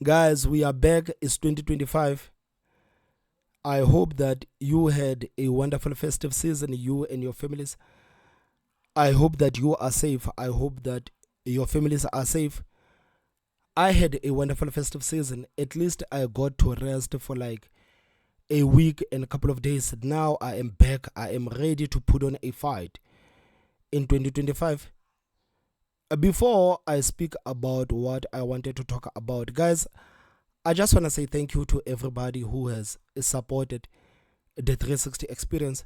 Guys, we are back. It's 2025. I hope that you had a wonderful festive season, you and your families. I hope that you are safe. I hope that your families are safe. I had a wonderful festive season. At least I got to rest for like a week and a couple of days. Now I am back. I am ready to put on a fight in 2025. Before I speak about what I wanted to talk about, guys, I just want to say thank you to everybody who has supported the 360 experience.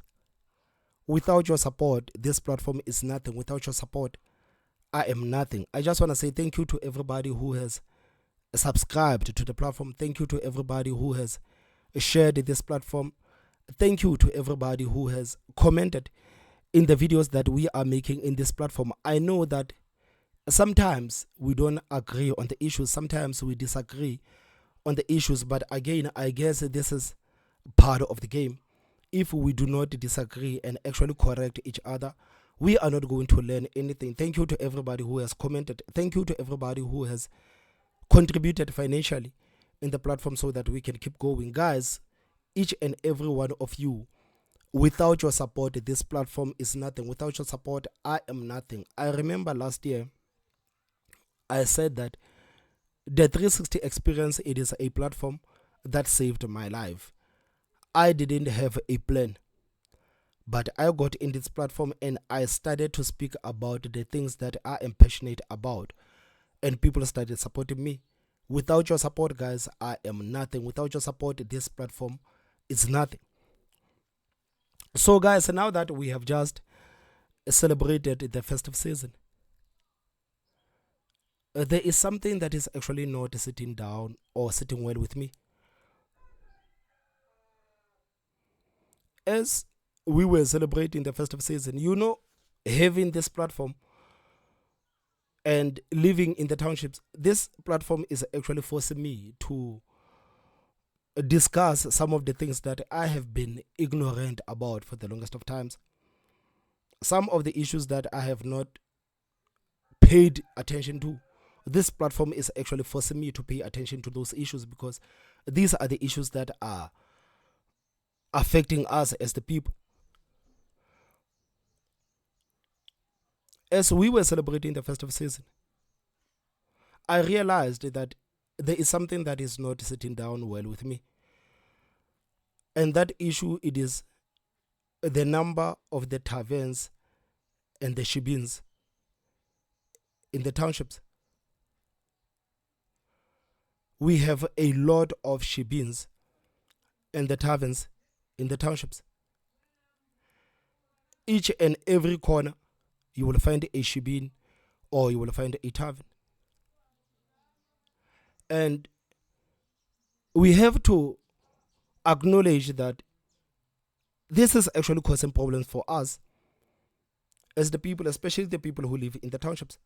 Without your support, this platform is nothing. Without your support, I am nothing. I just want to say thank you to everybody who has subscribed to the platform. Thank you to everybody who has shared this platform. Thank you to everybody who has commented in the videos that we are making in this platform. I know that sometimes we don't agree on the issues, sometimes we disagree on the issues, but again, I guess this is part of the game. If we do not disagree and actually correct each other, we are not going to learn anything. Thank you to everybody who has commented. Thank you to everybody who has contributed financially in the platform so that we can keep going. Guys, each and every one of you, without your support, this platform is nothing. Without your support, I am nothing. I remember last year I said that the 360 experience, it is a platform that saved my life. I didn't have a plan, but I got in this platform and I started to speak about the things that I am passionate about, and people started supporting me. Without your support, guys, I am nothing. Without your support, this platform is nothing. So, guys, now that we have just celebrated the festive season, there is something that is actually not sitting down or sitting well with me. As we were celebrating the festive season, having this platform and living in the townships, this platform is actually forcing me to discuss some of the things that I have been ignorant about for the longest of times. Some of the issues that I have not paid attention to. This platform is actually forcing me to pay attention to those issues, because these are the issues that are affecting us as the people. As we were celebrating the festive season, I realized that there is something that is not sitting down well with me. And that issue, it is the number of the taverns and the shebins in the townships. We have a lot of shebins and the taverns in the townships. Each and every corner, you will find a shebin or you will find a tavern. And we have to acknowledge that this is actually causing problems for us as the people, especially the people who live in the townships.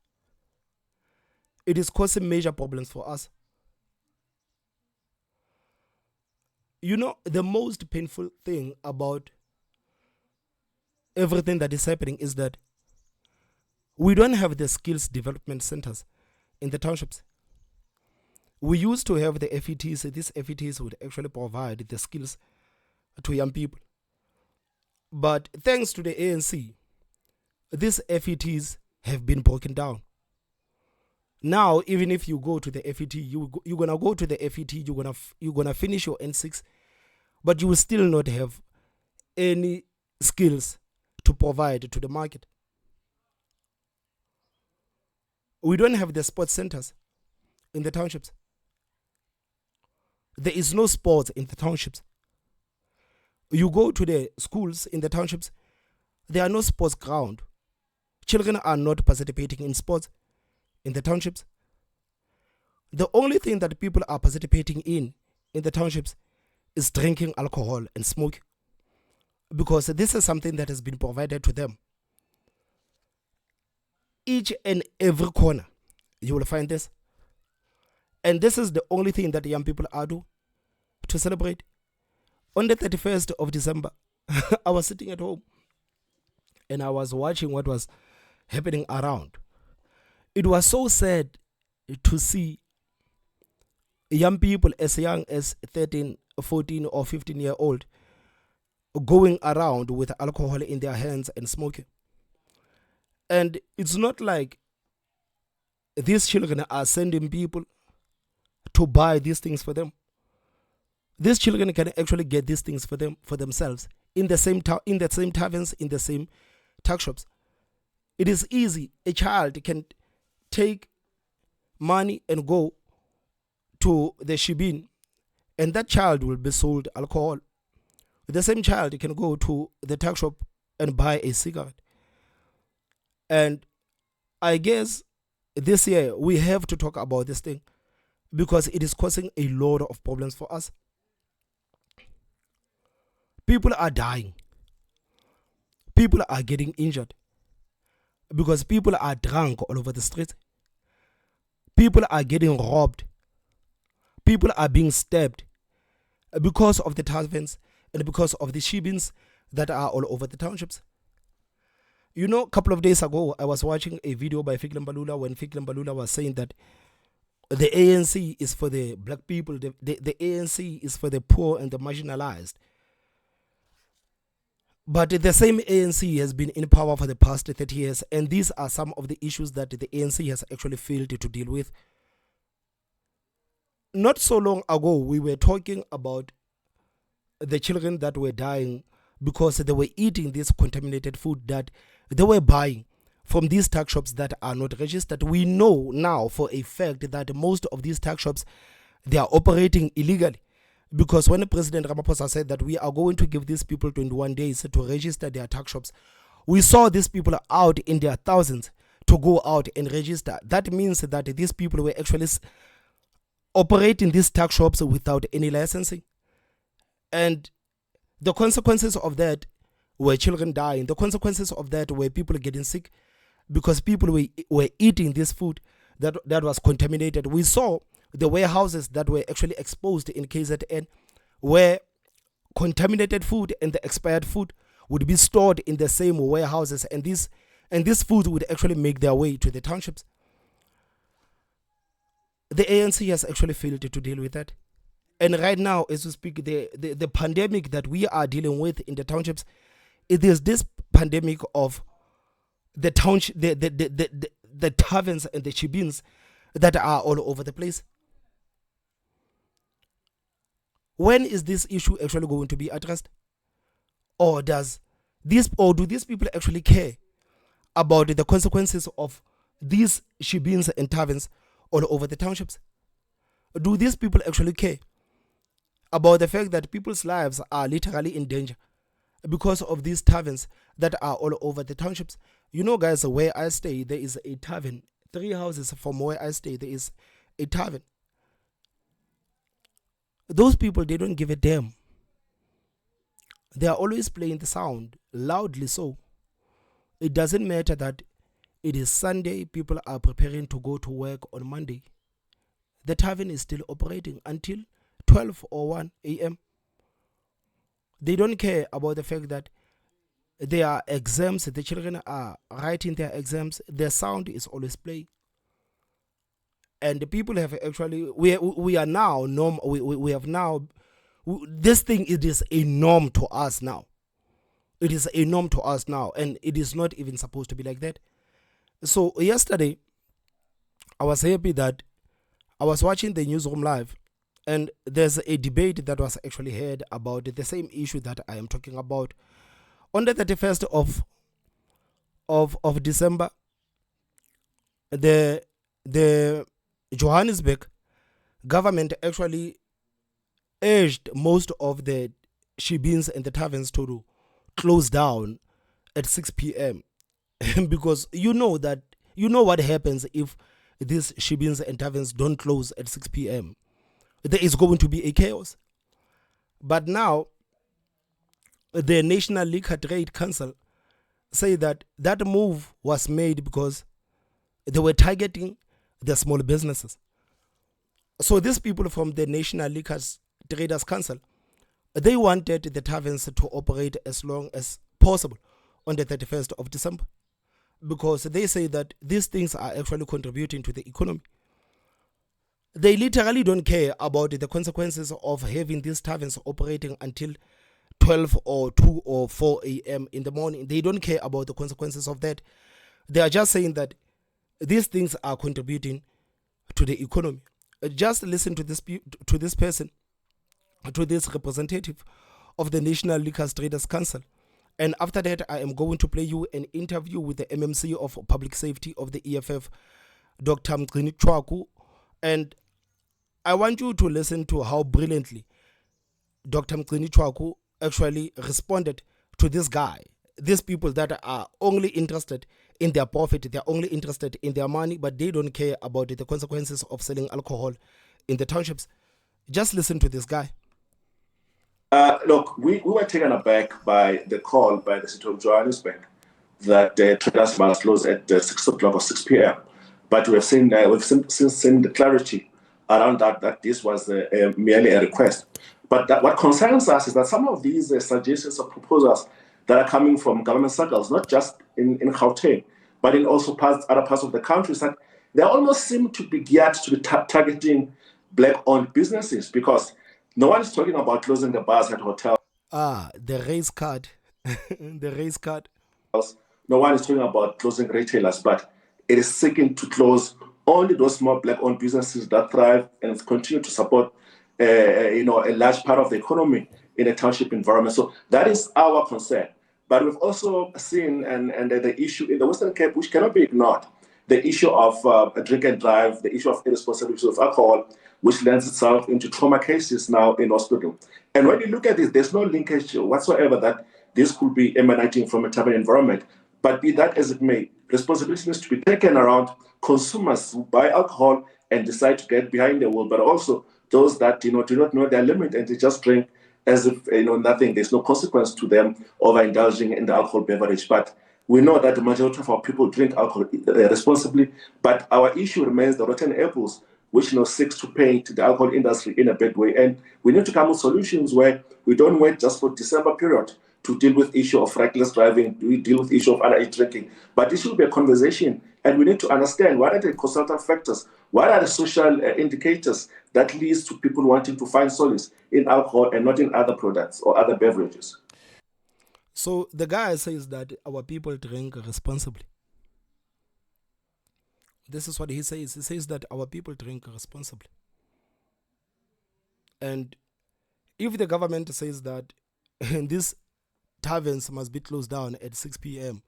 It is causing major problems for us. The most painful thing about everything that is happening is that we don't have the skills development centers in the townships. We used to have the FETs. These FETs would actually provide the skills to young people. But thanks to the ANC, these FETs have been broken down. Now, even if you go to the FET, you're gonna go to the FET, you're gonna finish your N6, but you will still not have any skills to provide to the market. We don't have the sports centers in the townships. There is no sports in the townships. You go to the schools in the townships, there are no sports ground. Children are not participating in sports in the townships. The only thing that people are participating in the townships is drinking alcohol and smoking, because this is something that has been provided to them. Each and every corner, you will find this. And this is the only thing that young people are doing to celebrate. On the 31st of December, I was sitting at home and I was watching what was happening around. It was so sad to see young people as young as 13, 14 or 15-year-old going around with alcohol in their hands and smoking. And it's not like these children are sending people to buy these things for them. These children can actually get these things for themselves in the same taverns, in the same tuck shops. It is easy. A child can take money and go to the shebeen, and that child will be sold alcohol. The same child can go to the tuck shop and buy a cigarette. And I guess this year we have to talk about this thing because it is causing a lot of problems for us. People are dying. People are getting injured because people are drunk all over the streets. People are getting robbed. People are being stabbed because of the taverns and because of the shebeens that are all over the townships. You know, a couple of days ago, I was watching a video by Fikile Mbalula when Fikile Mbalula was saying that the ANC is for the black people, the ANC is for the poor and the marginalized. But the same ANC has been in power for the past 30 years, and these are some of the issues that the ANC has actually failed to deal with. Not so long ago, we were talking about the children that were dying because they were eating this contaminated food that they were buying from these tuck shops that are not registered. We know now for a fact that most of these tuck shops, they are operating illegally. Because when President Ramaphosa said that we are going to give these people 21 days to register their tuck shops, we saw these people out in their thousands to go out and register. That means that these people were actually operating these tuck shops without any licensing. And the consequences of that were children dying. The consequences of that were people getting sick because people were eating this food that was contaminated. We saw the warehouses that were actually exposed in KZN where contaminated food and the expired food would be stored in the same warehouses, and this food would actually make their way to the townships. The ANC has actually failed to deal with that. And right now, as we speak, the pandemic that we are dealing with in the townships, it is this pandemic of the township, the taverns and the shebeens that are all over the place. When is this issue actually going to be addressed? Or do these people actually care about the consequences of these shebeens and taverns all over the townships? Do these people actually care about the fact that people's lives are literally in danger because of these taverns that are all over the townships? You know, guys, where I stay, there is a tavern. 3 houses from where I stay, there is a tavern. Those people, they don't give a damn. They are always playing the sound, loudly so. It doesn't matter that it is Sunday, people are preparing to go to work on Monday. The tavern is still operating until 12 or 1 a.m. They don't care about the fact that there are exams, the children are writing their exams, their sound is always playing. And the people have actually, we are now, we have now, this thing, it is a norm to us now. It is a norm to us now, and it is not even supposed to be like that. So yesterday, I was happy that I was watching the newsroom live, and there's a debate that was actually had about the same issue that I am talking about. On the 31st of December, the Johannesburg government actually urged most of the shebeens and the taverns to close down at 6 p.m. because you know what happens if these shebeens and taverns don't close at 6 p.m. There is going to be a chaos. But now, the National Liquor Trade Council say that move was made because they were targeting the small businesses. So these people from the National Liquor Traders Council, they wanted the taverns to operate as long as possible on the 31st of December because they say that these things are actually contributing to the economy. They literally don't care about the consequences of having these taverns operating until 12 or 2 or 4 a.m. in the morning. They don't care about the consequences of that. They are just saying that these things are contributing to the economy. Just listen to this person, to this representative of the National Liquor Traders Council. And after that, I am going to play you an interview with the MMC of Public Safety of the EFF, Dr. MMC Tshwaku. And I want you to listen to how brilliantly Dr. MMC Tshwaku actually responded to this guy. These people that are only interested in their profit, they're only interested in their money, but they don't care about the consequences of selling alcohol in the townships. Just listen to this guy. Look, we were taken aback by the call by the city of Johannesburg that traders must close at 6 o'clock or 6 p.m. But we've seen the clarity around that this was merely a request. But what concerns us is that some of these suggestions or proposals that are coming from government circles, not just in Gauteng, but in also other parts of the country, is that they almost seem to be geared to be targeting black-owned businesses, because no one is talking about closing the bars at hotels. The race card. The race card. No one is talking about closing retailers, but it is seeking to close only those small black-owned businesses that thrive and continue to support a large part of the economy in a township environment. So that is our concern. But we've also seen and the issue in the Western Cape, which cannot be ignored, the issue of drink and drive, the issue of irresponsible use of alcohol, which lends itself into trauma cases now in hospital. And when you look at this, there's no linkage whatsoever that this could be emanating from a tavern environment. But be that as it may, responsibility needs to be taken around consumers who buy alcohol and decide to get behind the wheel, but also those that do not know their limit and they just drink as if nothing. There's no consequence to them overindulging in the alcohol beverage. But we know that the majority of our people drink alcohol responsibly. But our issue remains the rotten apples, which seeks to paint the alcohol industry in a bad way. And we need to come with solutions where we don't wait just for December period to deal with issue of reckless driving, we deal with issue of underage drinking. But this should be a conversation, and we need to understand what are the consultant factors, what are the social indicators that leads to people wanting to find solace in alcohol and not in other products or other beverages. So the guy says that our people drink responsibly. This is what he says. He says that our people drink responsibly. And if the government says that these taverns must be closed down at 6 p.m.,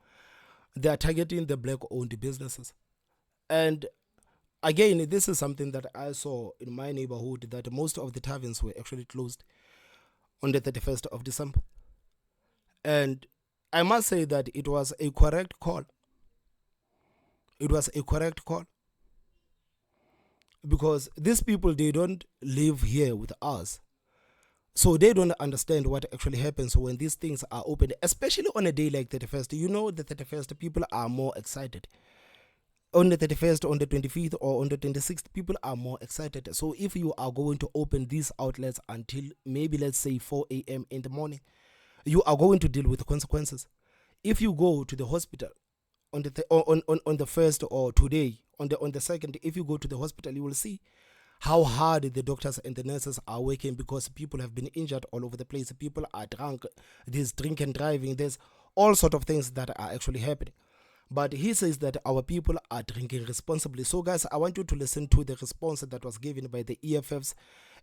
they are targeting the black-owned businesses. And again, this is something that I saw in my neighborhood, that most of the taverns were actually closed on the 31st of December. And I must say that it was a correct call. It was a correct call. Because these people, they don't live here with us. So they don't understand what actually happens when these things are open, especially on a day like 31st. You know, the 31st, people are more excited. On the 31st, on the 25th, or on the 26th, people are more excited. So if you are going to open these outlets until maybe, let's say, 4 a.m. in the morning, you are going to deal with the consequences. If you go to the hospital on the first, or today, on the second, if you go to the hospital, you will see how hard the doctors and the nurses are working, because people have been injured all over the place. People are drunk. There's drink and driving. There's all sorts of things that are actually happening. But he says that our people are drinking responsibly. So, guys, I want you to listen to the response that was given by the EFF's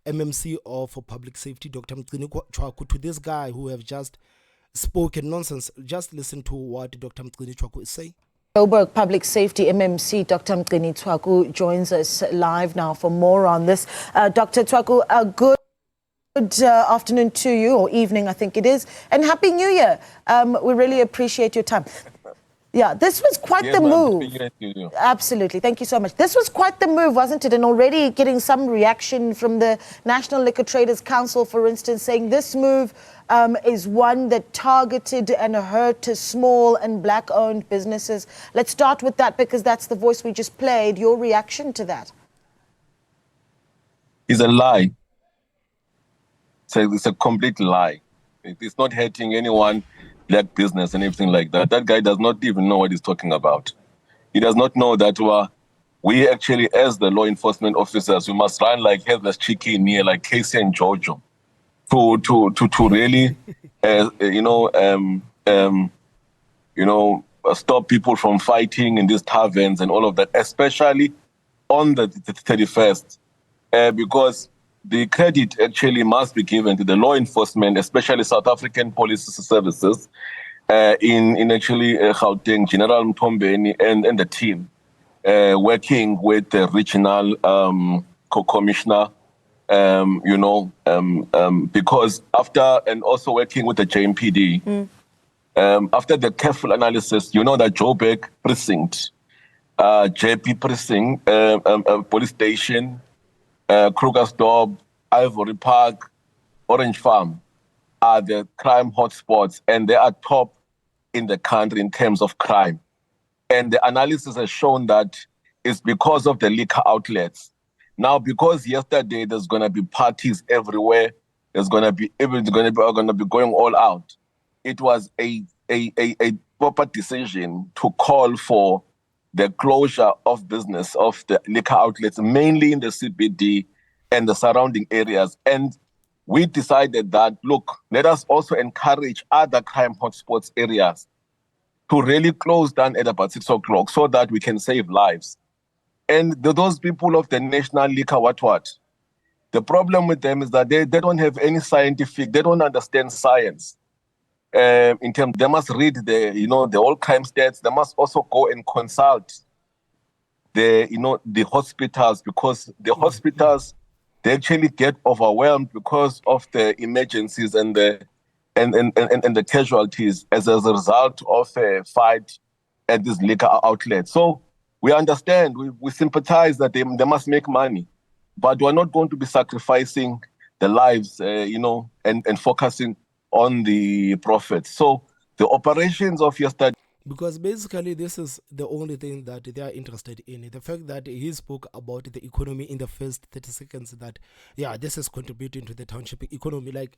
MMC of Public Safety, Dr. MMC Tshwaku, to this guy who have just spoken nonsense. Just listen to what Dr. MMC Tshwaku is saying. Joburg Public Safety MMC Dr. MMC Tshwaku joins us live now for more on this. Dr. Tshwaku, a good afternoon to you, or evening I think it is, and Happy New Year. We really appreciate your time. Yeah, this was quite the move. Absolutely. Thank you so much. This was quite the move, wasn't it? And already getting some reaction from the National Liquor Traders Council, for instance, saying this move is one that targeted and hurt to small and black-owned businesses. Let's start with that, because that's the voice we just played. Your reaction to that? It's a lie. So it's a complete lie. It's not hurting anyone, black business and everything like that. That guy does not even know what he's talking about. He does not know that we actually, as the law enforcement officers, we must run like headless chicken here, like Casey and Jojo, to really, stop people from fighting in these taverns and all of that, especially on the 31st, because the credit actually must be given to the law enforcement, especially South African police services, in actually Gauteng, General Mtombeni and the team, working with the regional co-commissioner, because after, and also working with the JMPD, after the careful analysis, that Joburg precinct, JP precinct, police station, Krugersdorp, Ivory Park, Orange Farm are the crime hotspots, and they are top in the country in terms of crime. And the analysis has shown that it's because of the liquor outlets. Now, because yesterday there's going to be parties everywhere, there's going to be going all out. It was a proper decision to call for the closure of business of the liquor outlets, mainly in the CBD and the surrounding areas. And we decided that, look, let us also encourage other crime hotspots areas to really close down at about 6 o'clock so that we can save lives. And those people of the National Liquor what? The problem with them is that they don't have any they don't understand science. In terms, they must read the all crime stats. They must also go and consult the hospitals, because the hospitals, they actually get overwhelmed because of the emergencies and the casualties as a result of a fight at these liquor outlets. So we understand, we sympathize that they must make money, but we're not going to be sacrificing the lives, and focusing on the profits. So the operations of yesterday, because basically this is the only thing that they are interested in. The fact that he spoke about the economy in the first 30 seconds, that, yeah, this is contributing to the township economy. Like,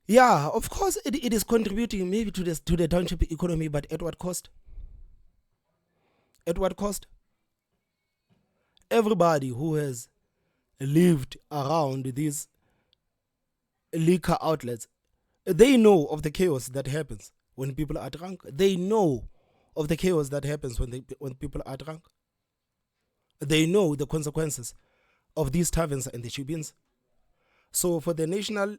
yeah, of course it is contributing maybe to the township economy, but at what cost? At what cost? Everybody who has lived around these liquor outlets, they know of the chaos that happens when people are drunk. They know of the chaos that happens when people are drunk. They know the consequences of these taverns and the shubins. So for the National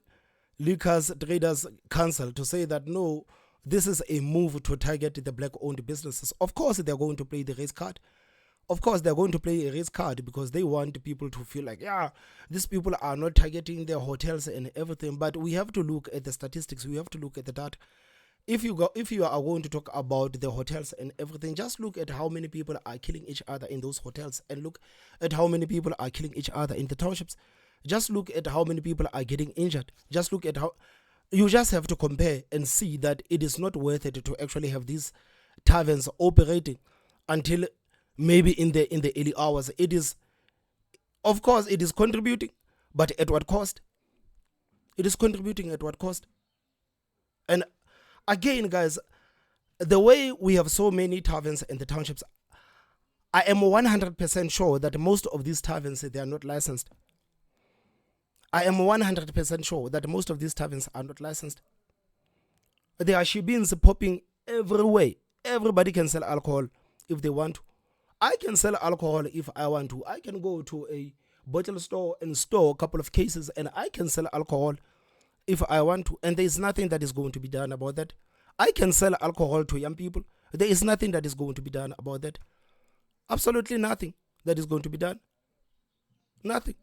Liquors Traders Council to say that, no, this is a move to target the black-owned businesses, of course they're going to play the race card. Of course, they're going to play a race card because they want people to feel like, yeah, these people are not targeting their hotels and everything. But we have to look at the statistics. We have to look at the data. If you are going to talk about the hotels and everything, just look at how many people are killing each other in those hotels, and look at how many people are killing each other in the townships. Just look at how many people are getting injured. Just look at how you just have to compare and see that it is not worth it to actually have these taverns operating until maybe in the early hours. It is, of course, it is contributing, but at what cost? It is contributing at what cost? And again, guys, the way we have so many taverns in the townships, I am 100% sure that most of these taverns, they are not licensed. I am 100% sure that most of these taverns are not licensed. There are shebins popping everywhere. Everybody can sell alcohol if they want to. I can sell alcohol if I want to. I can go to a bottle store and store a couple of cases, and I can sell alcohol if I want to. And there is nothing that is going to be done about that. I can sell alcohol to young people. There is nothing that is going to be done about that. Absolutely nothing that is going to be done. Nothing.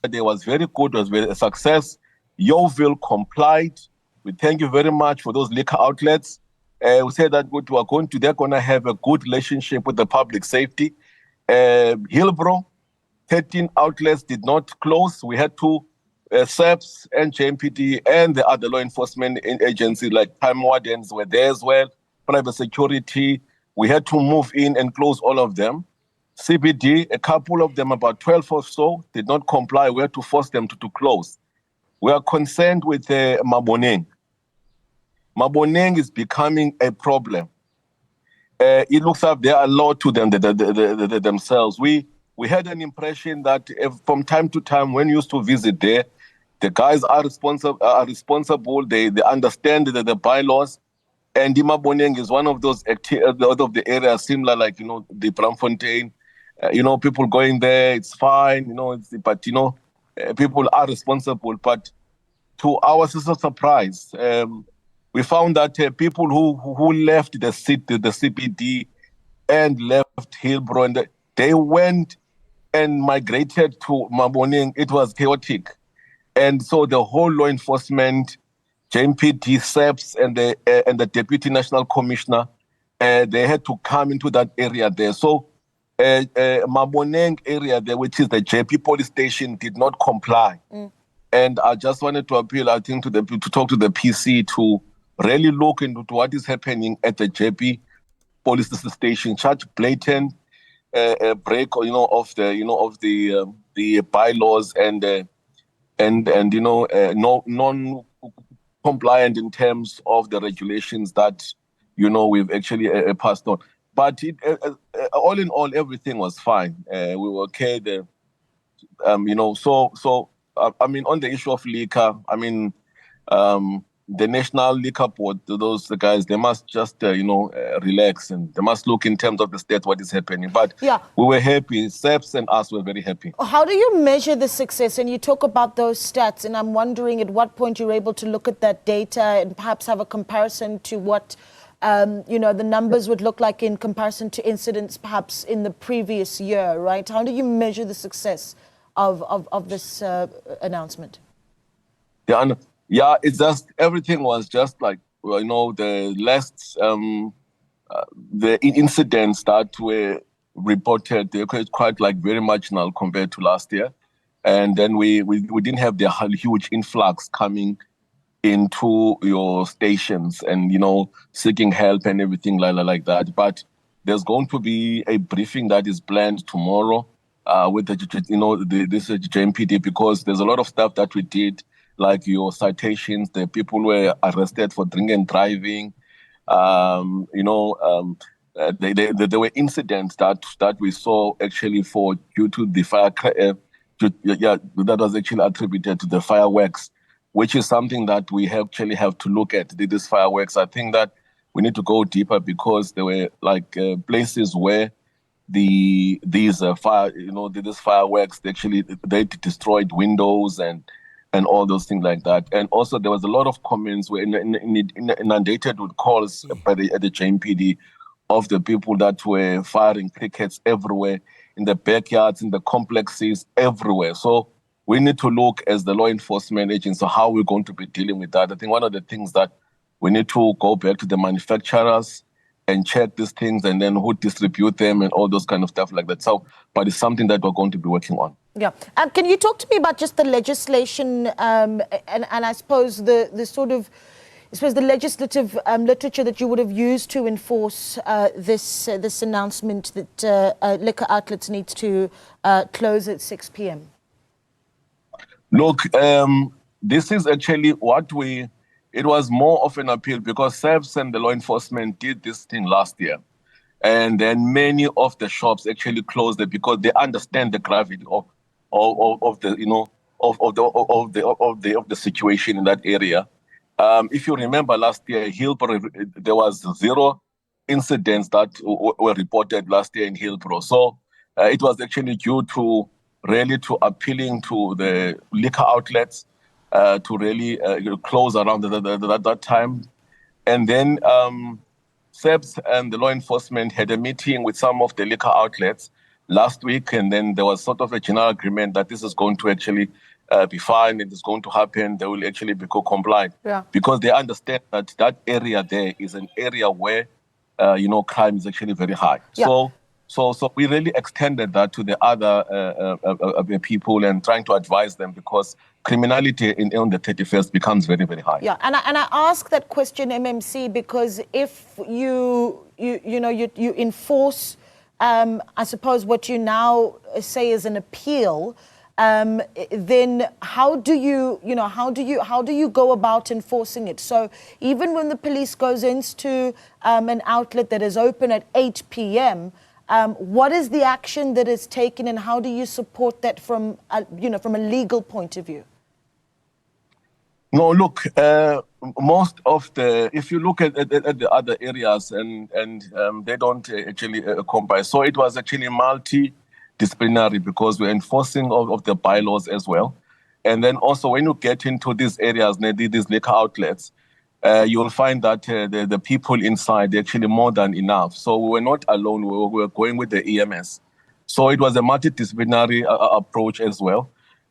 It was very good, was a success. Yeoville complied. We thank you very much for those liquor outlets. We said that they're going to have a good relationship with the public safety. Hillbrow, 13 outlets did not close. We had to, SEPs and JMPD and the other law enforcement agencies like time wardens were there as well, private security. We had to move in and close all of them. CBD, a couple of them, about 12 or so, did not comply. We had to force them to close. We are concerned with Maboneng. Maboneng is becoming a problem. it looks like they are low to them themselves. We had an impression that from time to time when we used to visit there, the guys are responsible. They understand the bylaws. And Imaboneng is one of those of the areas similar, like, the Bramfontein. People going there, it's fine, but people are responsible. But to our surprise, we found that people who left the city, the CBD, and left Hillbrow, and they went and migrated to Maboneng. It was chaotic. And so the whole law enforcement, JMPD, SEPs, and the Deputy National Commissioner, they had to come into that area there. So Maboneng area there, which is the JP police station, did not comply. And I just wanted to appeal, I think, to talk to the PC to really look into what is happening at the JP police station. Such blatant break, of the bylaws and non-compliant in terms of the regulations that we've actually passed on. But all in all, everything was fine. We were okay there. On the issue of liquor, the National Liquor Board, the guys, they must just, relax, and they must look in terms of the state what is happening. But we were happy. SEPs and us were very happy. How do you measure the success? And you talk about those stats, and I'm wondering at what point you're able to look at that data and perhaps have a comparison to what, the numbers would look like in comparison to incidents perhaps in the previous year, right? How do you measure the success of this announcement? Yeah, it's just, everything was just like, the last, the incidents that were reported, they were quite like very marginal compared to last year. And then we didn't have the huge influx coming into your stations and, seeking help and everything like that. But there's going to be a briefing that is planned tomorrow with this JMPD, because there's a lot of stuff that we did, like your citations. The people were arrested for drinking and driving. There were incidents that we saw actually due to the fire. That was actually attributed to the fireworks, which is something that we actually have to look at. These fireworks, I think that we need to go deeper, because there were places where these fireworks, they destroyed windows and all those things like that. And also there was a lot of comments were inundated with calls at the JMPD of the people that were firing crickets everywhere, in the backyards, in the complexes, everywhere. So we need to look as the law enforcement agents, so how we're going to be dealing with that. I think one of the things that we need to go back to the manufacturers and check these things, and then who distribute them and all those kind of stuff like that. So, but it's something that we're going to be working on. Yeah. Can you talk to me about just the legislation and I suppose the sort of, the legislative literature that you would have used to enforce this announcement that liquor outlets need to close at 6 p.m.? Look, this is actually it was more of an appeal, because SEPs and the law enforcement did this thing last year. And then many of the shops actually closed it because they understand the gravity of the situation in that area. If you remember last year, Hillbrow, there was 0 incidents that were reported last year in Hillbrow. So it was actually due to appealing to the liquor outlets to really close around that time. And then SEPs and the law enforcement had a meeting with some of the liquor outlets last week, and then there was sort of a general agreement that this is going to actually be fine, it is going to happen, they will actually be compliant. Because they understand that area there is an area where crime is actually very high. So we really extended that to the other people and trying to advise them, because criminality on the 31st becomes very, very high. Yeah, and I ask that question, MMC, because if you enforce, I suppose what you now say is an appeal, then how do you go about enforcing it? So even when the police goes into an outlet that is open at 8 p.m., what is the action that is taken, and how do you support that from a legal point of view? No, look, most of if you look at the other areas, and they don't actually comply. So it was actually multidisciplinary because we're enforcing of the bylaws as well. And then also when you get into these areas, these liquor outlets, you'll find that the people inside, they're actually more than enough. So we were not alone, we were going with the EMS. So it was a multidisciplinary approach as well.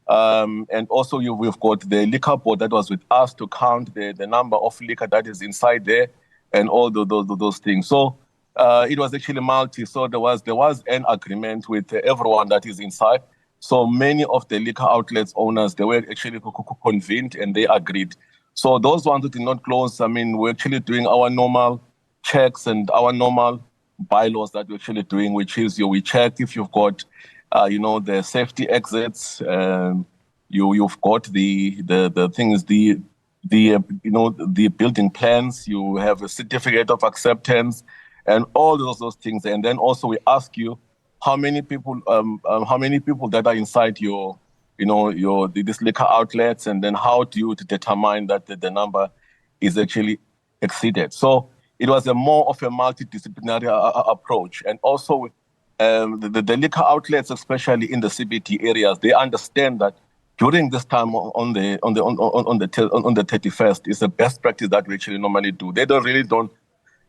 And also we've got the liquor board that was with us to count the number of liquor that is inside there and all those things. So it was actually multi. So there was an agreement with everyone that is inside. So many of the liquor outlets owners, they were actually convened and they agreed. So those ones who did not close, I mean, we're actually doing our normal checks and our normal bylaws that we're actually doing, which is we check if you've got the safety exits. You've got the things, the building plans. You have a certificate of acceptance, and all those things. And then also we ask you how many people that are inside these liquor outlets, and then how do you determine that the number is actually exceeded. So it was more of a multidisciplinary approach, and also. The liquor outlets, especially in the CBD areas, they understand that during this time on the 31st is the best practice that we actually normally do. They don't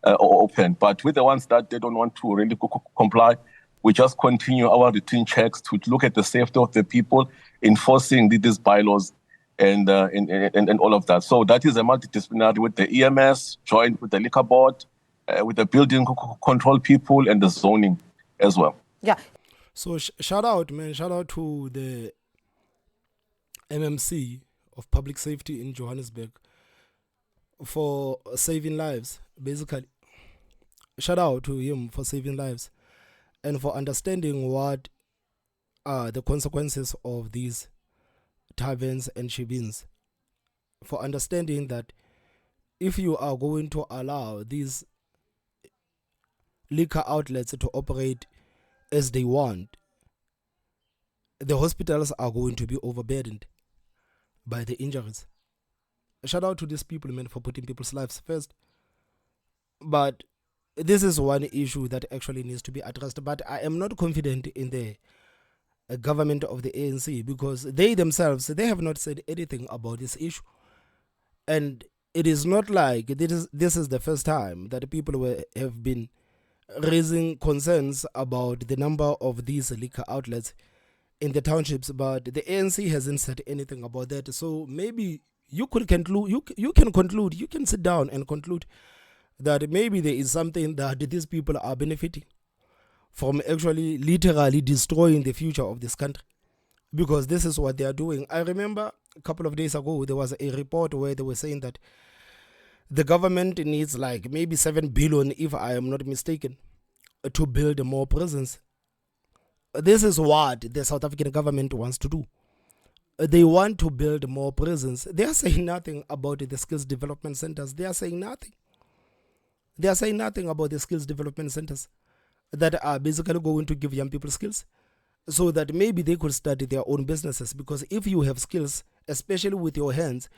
open, but with the ones that they don't want to really comply, we just continue our routine checks to look at the safety of the people, enforcing these bylaws and all of that. So that is a multidisciplinary with the EMS, joined with the liquor board, with the building control people and the zoning as well. Yeah. So shout out to the MMC of Public Safety in Johannesburg for saving lives. Basically, shout out to him for saving lives and for understanding what are the consequences of these taverns and shebeens. For understanding that if you are going to allow these liquor outlets to operate as they want, the hospitals are going to be overburdened by the injuries. Shout out to these people, man, for putting people's lives first. But this is one issue that actually needs to be addressed. But I am not confident in the government of the ANC, because they themselves, they have not said anything about this issue. And it is not like this is the first time that people have been raising concerns about the number of these liquor outlets in the townships, but the ANC hasn't said anything about that. So maybe you can sit down and conclude that maybe there is something that these people are benefiting from, actually literally destroying the future of this country, because this is what they are doing. I remember a couple of days ago there was a report where they were saying that the government needs like maybe 7 billion, if I am not mistaken, to build more prisons. This is what the South African government wants to do. They want to build more prisons. They are saying nothing about the skills development centers. They are saying nothing. They are saying nothing about the skills development centers that are basically going to give young people skills so that maybe they could start their own businesses. Because if you have skills, especially with your hands,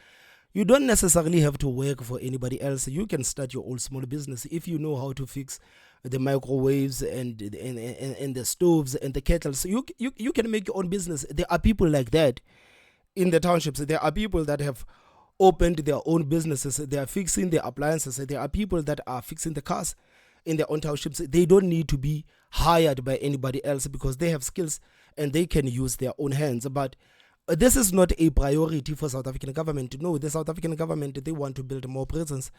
you don't necessarily have to work for anybody else. You can start your own small business if you know how to fix the microwaves and the stoves and the kettles. You can make your own business. There are people like that in the townships. There are people that have opened their own businesses. They are fixing their appliances. There are people that are fixing the cars in their own townships. They don't need to be hired by anybody else because they have skills and they can use their own hands. But this is not a priority for South African government. No, the South African government, they want to build more prisons.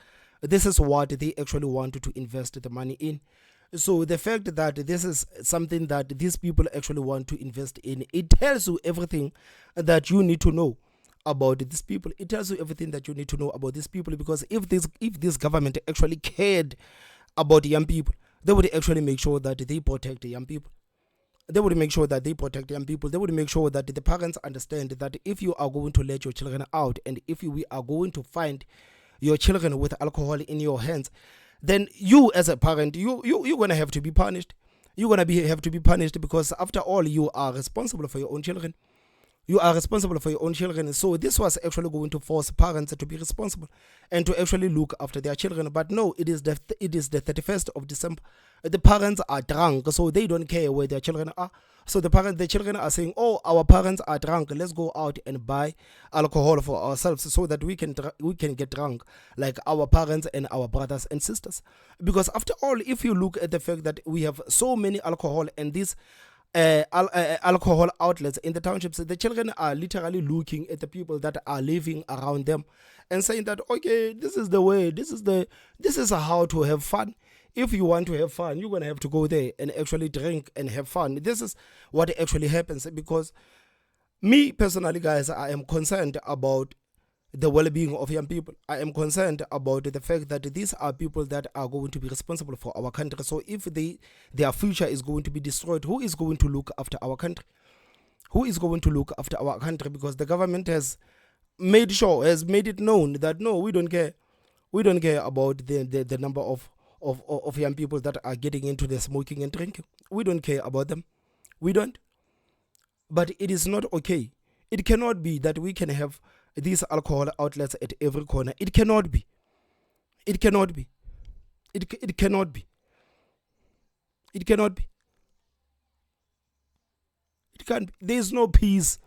This is what they actually want to invest the money in. So the fact that this is something that these people actually want to invest in, it tells you everything that you need to know about these people. It tells you everything that you need to know about these people, because if this government actually cared about young people, they would actually make sure that they protect the young people. They would make sure that they protect young people. They would make sure that the parents understand that if you are going to let your children out, and if we are going to find your children with alcohol in your hands, then you as a parent, you're going to have to be punished. You're going to have to be punished, because after all, you are responsible for your own children. You are responsible for your own children. So this was actually going to force parents to be responsible and to actually look after their children. But no, it is the 31st of December. The parents are drunk, so they don't care where their children are. So the children are saying, "Oh, our parents are drunk. Let's go out and buy alcohol for ourselves so that we can get drunk like our parents and our brothers and sisters." Because after all, if you look at the fact that we have so many alcohol and these alcohol outlets in the townships, the children are literally looking at the people that are living around them and saying that, okay, this is the way, this is how to have fun. If you want to have fun, you're going to have to go there and actually drink and have fun. This is what actually happens. Because me personally, guys, I am concerned about the well-being of young people. I am concerned about the fact that these are people that are going to be responsible for our country. So if their future is going to be destroyed, who is going to look after our country? Who is going to look after our country? Because the government has made it known that no, we don't care. We don't care about the number of young people that are getting into the smoking and drinking. We don't care about them. We don't. But it is not okay. It cannot be that we can have these alcohol outlets at every corner. It cannot be. It cannot be. It cannot be. It cannot be. It can't be. There is no peace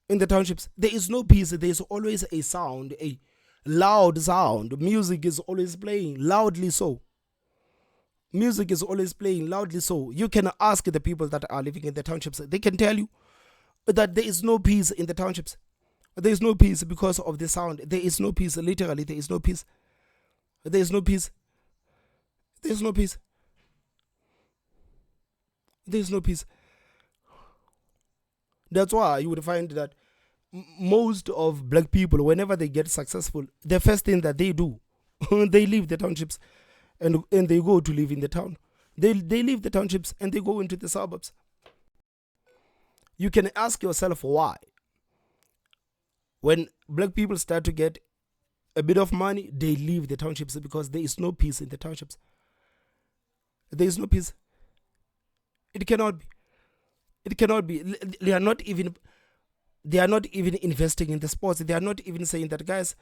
in the townships. There is no peace. There is always a sound, a loud sound. Music is always playing loudly so. Music is always playing loudly so. You can ask the people that are living in the townships. They can tell you that there is no peace in the townships. There is no peace because of the sound. There is no peace. Literally, there is no peace. There is no peace. There is no peace. There is no peace. That's why you would find that most of black people, whenever they get successful, the first thing that they do, they leave the townships and they go to live in the town. They leave the townships and they go into the suburbs. You can ask yourself why. When black people start to get a bit of money, they leave the townships because there is no peace in the townships. There is no peace. It cannot be. It cannot be. They are not even investing in the sports. They are not even saying that, guys,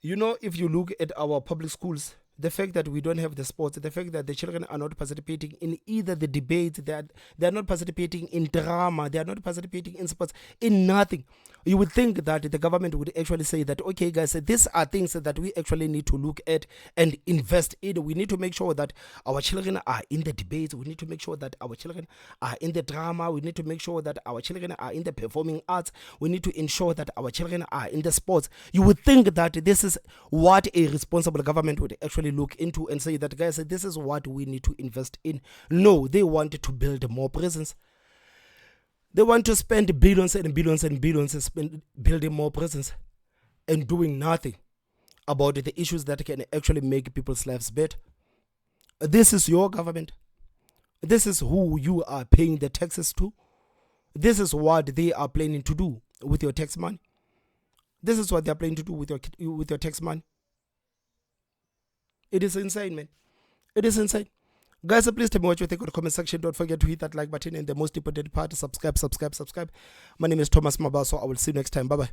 if you look at our public schools, the fact that we don't have the sports, the fact that the children are not participating in either the debates, they are not participating in drama, they are not participating in sports, in nothing. You would think that the government would actually say that, okay, guys, these are things that we actually need to look at and invest in. We need to make sure that our children are in the debates. We need to make sure that our children are in the drama. We need to make sure that our children are in the performing arts. We need to ensure that our children are in the sports. You would think that this is what a responsible government would actually look into and say that, guys, this is what we need to invest in. No, they want to build more prisons. They want to spend billions and billions and billions building more prisons and doing nothing about the issues that can actually make people's lives better. This is your government. This is who you are paying the taxes to. This is what they are planning to do with your tax money. This is what they are planning to do with your tax money. It is insane, man. It is insane. Guys, please tell me what you think in the comment section. Don't forget to hit that like button, and the most important part, subscribe. My name is Thomas Mabaso. I will see you next time. Bye-bye.